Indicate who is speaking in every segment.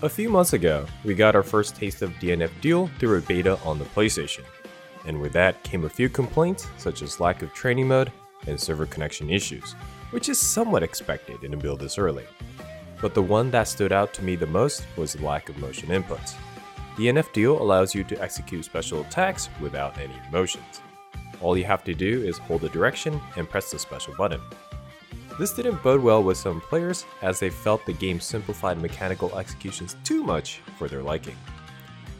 Speaker 1: A few months ago, we got our first taste of DNF Duel through a beta on the PlayStation, and with that came a few complaints such as lack of training mode and server connection issues, which is somewhat expected in a build this early. But the one that stood out to me the most was the lack of motion inputs. DNF Duel allows you to execute special attacks without any motions. All you have to do is hold a direction and press the special button. This didn't bode well with some players as they felt the game simplified mechanical executions too much for their liking.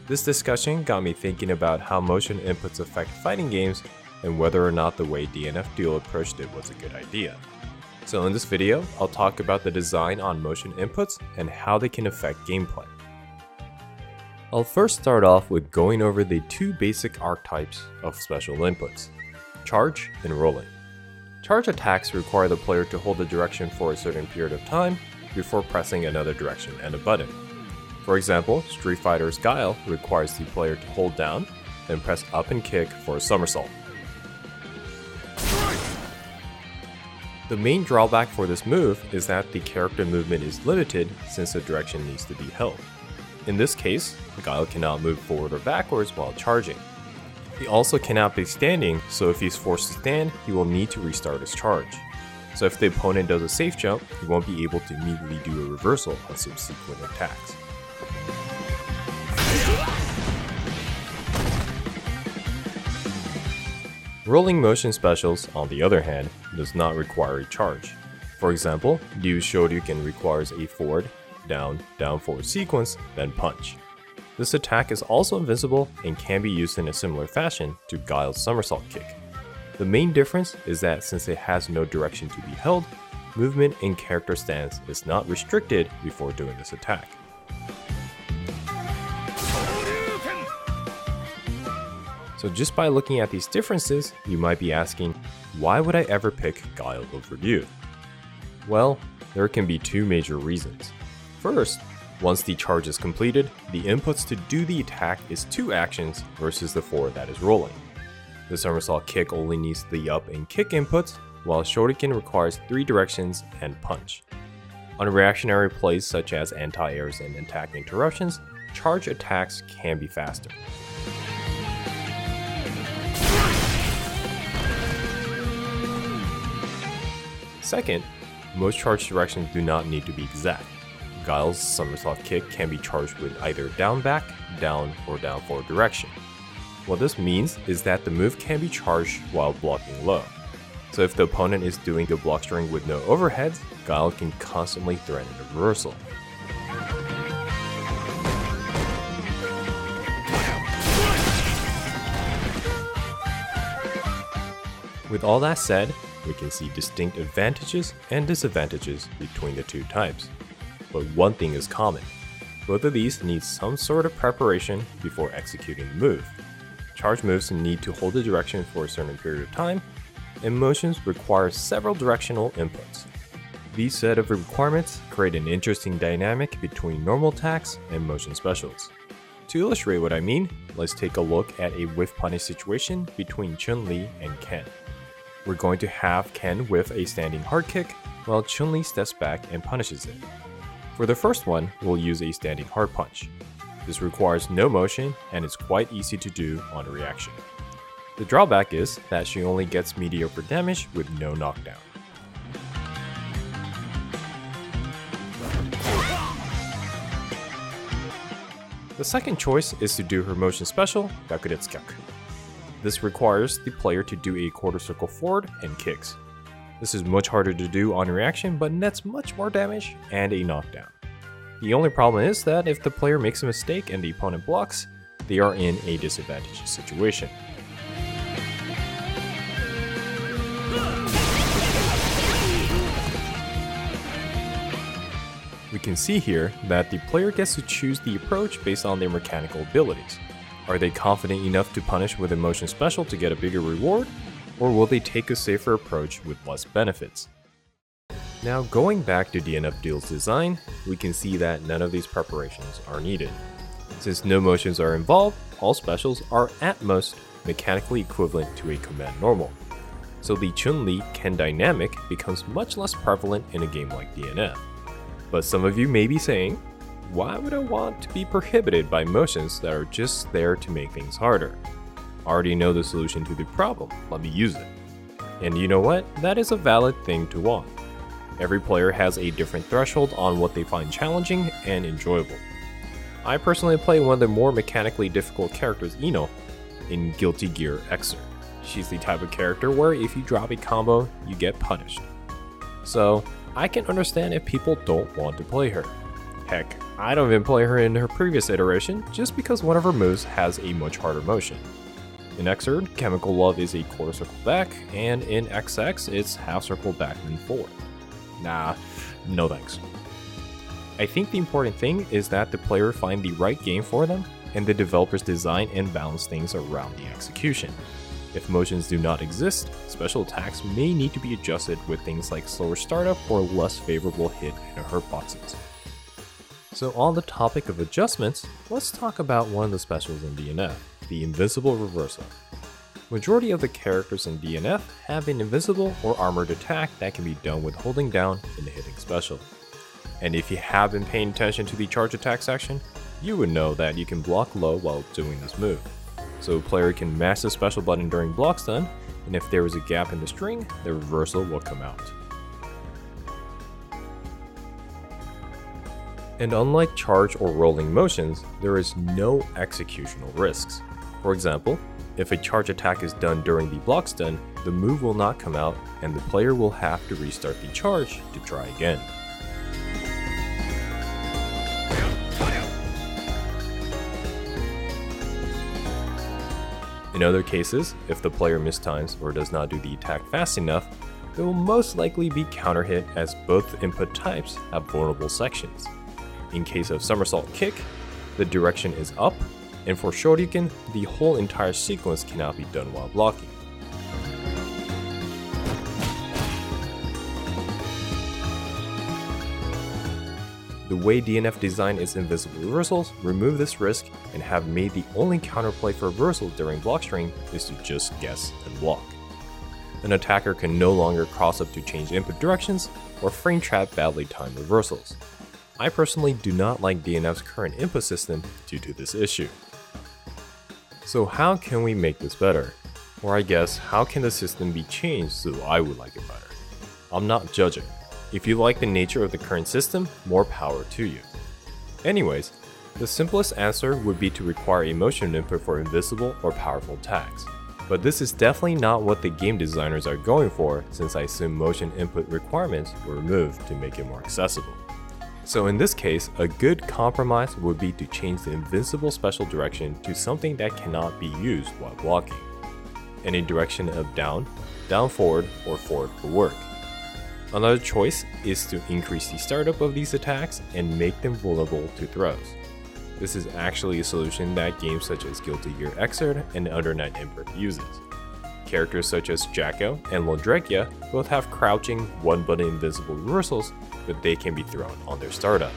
Speaker 1: This discussion got me thinking about how motion inputs affect fighting games and whether or not the way DNF Duel approached it was a good idea. So in this video, I'll talk about the design on motion inputs and how they can affect gameplay. I'll first start off with going over the two basic archetypes of special inputs, charge and rolling. Charge attacks require the player to hold a direction for a certain period of time before pressing another direction and a button. For example, Street Fighter's Guile requires the player to hold down, then press up and kick for a somersault. The main drawback for this move is that the character movement is limited since the direction needs to be held. In this case, Guile cannot move forward or backwards while charging. He also cannot be standing, so if he's forced to stand, he will need to restart his charge. So if the opponent does a safe jump, he won't be able to immediately do a reversal on subsequent attacks. Rolling motion specials, on the other hand, does not require a charge. For example, Ryu's Shoryuken requires a forward, down, down forward sequence, then punch. This attack is also invincible and can be used in a similar fashion to Guile's somersault kick. The main difference is that since it has no direction to be held, movement in character stance is not restricted before doing this attack. So just by looking at these differences, you might be asking, why would I ever pick Guile over Ryu? Well, there can be two major reasons. First, once the charge is completed, the inputs to do the attack is 2 actions versus the 4 that is rolling. The somersault kick only needs the up and kick inputs, while Shoryuken requires 3 directions and punch. On reactionary plays such as anti-airs and attack interruptions, charge attacks can be faster. Second, most charge directions do not need to be exact. Guile's somersault kick can be charged with either down back, down, or down forward direction. What this means is that the move can be charged while blocking low. So if the opponent is doing the block string with no overheads, Guile can constantly threaten a reversal. With all that said, we can see distinct advantages and disadvantages between the two types. But one thing is common. Both of these need some sort of preparation before executing the move. Charge moves need to hold a direction for a certain period of time, and motions require several directional inputs. These set of requirements create an interesting dynamic between normal attacks and motion specials. To illustrate what I mean, let's take a look at a whiff punish situation between Chun-Li and Ken. We're going to have Ken whiff a standing hard kick, while Chun-Li steps back and punishes it. For the first one, we'll use a standing hard punch. This requires no motion and is quite easy to do on a reaction. The drawback is that she only gets mediocre damage with no knockdown. The second choice is to do her motion special, Gakuretsukaku. This requires the player to do a quarter circle forward and kicks. This is much harder to do on reaction, but nets much more damage and a knockdown. The only problem is that if the player makes a mistake and the opponent blocks, they are in a disadvantageous situation. We can see here that the player gets to choose the approach based on their mechanical abilities. Are they confident enough to punish with a motion special to get a bigger reward? Or will they take a safer approach with less benefits? Now going back to DNF Duel's design, we can see that none of these preparations are needed. Since no motions are involved, all specials are at most mechanically equivalent to a command normal. So the Chun-Li Ken dynamic becomes much less prevalent in a game like DNF. But some of you may be saying, why would I want to be prohibited by motions that are just there to make things harder? I already know the solution to the problem, let me use it. And you know what? That is a valid thing to want. Every player has a different threshold on what they find challenging and enjoyable. I personally play one of the more mechanically difficult characters, Ino, in Guilty Gear Xrd. She's the type of character where if you drop a combo, you get punished. So, I can understand if people don't want to play her. Heck, I don't even play her in her previous iteration just because one of her moves has a much harder motion. In Xrd, Chemical Love is a quarter circle back, and in XX, it's half circle back and forward. Nah, no thanks. I think the important thing is that the player find the right game for them, and the developers design and balance things around the execution. If motions do not exist, special attacks may need to be adjusted with things like slower startup or less favorable hit and hurt boxes. So on the topic of adjustments, let's talk about one of the specials in DNF, the invincible reversal. Majority of the characters in DNF have an invincible or armored attack that can be done with holding down and hitting special. And if you have been paying attention to the charge attack section, you would know that you can block low while doing this move. So a player can mash the special button during block stun, and if there is a gap in the string, the reversal will come out. And unlike charge or rolling motions, there is no executional risks. For example, if a charge attack is done during the block stun, the move will not come out and the player will have to restart the charge to try again. In other cases, if the player mistimes or does not do the attack fast enough, they will most likely be counter hit as both input types have vulnerable sections. In case of somersault kick, the direction is up, and for Shoryuken, the whole entire sequence cannot be done while blocking. The way DNF designed its invincible reversals remove this risk and have made the only counterplay for reversal during block string is to just guess and block. An attacker can no longer cross up to change input directions or frame trap badly timed reversals. I personally do not like DNF's current input system due to this issue. So how can we make this better? Or I guess, how can the system be changed so I would like it better? I'm not judging. If you like the nature of the current system, more power to you. Anyways, the simplest answer would be to require a motion input for invincible or powerful attacks. But this is definitely not what the game designers are going for, since I assume motion input requirements were removed to make it more accessible. So in this case, a good compromise would be to change the invincible special direction to something that cannot be used while blocking. Any direction of down, down forward, or forward will work. Another choice is to increase the startup of these attacks and make them vulnerable to throws. This is actually a solution that games such as Guilty Gear Xrd and Under Night Emperor uses. Characters such as Jacko and Londrekia both have crouching, one-button invincible reversals, but they can be thrown on their startup.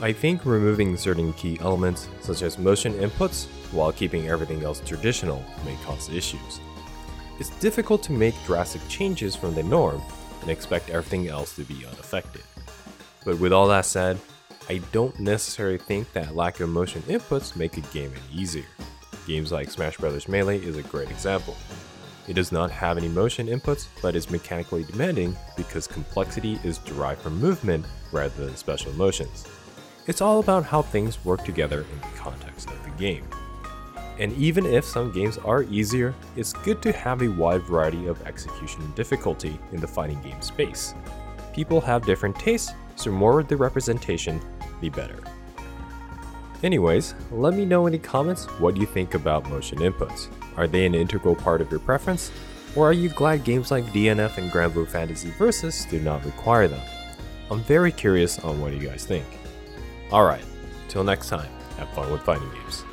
Speaker 1: I think removing certain key elements, such as motion inputs, while keeping everything else traditional, may cause issues. It's difficult to make drastic changes from the norm and expect everything else to be unaffected. But with all that said, I don't necessarily think that lack of motion inputs make a game any easier. Games like Smash Bros. Melee is a great example. It does not have any motion inputs, but is mechanically demanding because complexity is derived from movement rather than special motions. It's all about how things work together in the context of the game. And even if some games are easier, it's good to have a wide variety of execution and difficulty in the fighting game space. People have different tastes, so more the representation, the better. Anyways, let me know in the comments what you think about motion inputs. Are they an integral part of your preference? Or are you glad games like DNF and Granblue Fantasy Versus do not require them? I'm very curious on what you guys think. Alright, till next time, have fun with fighting games.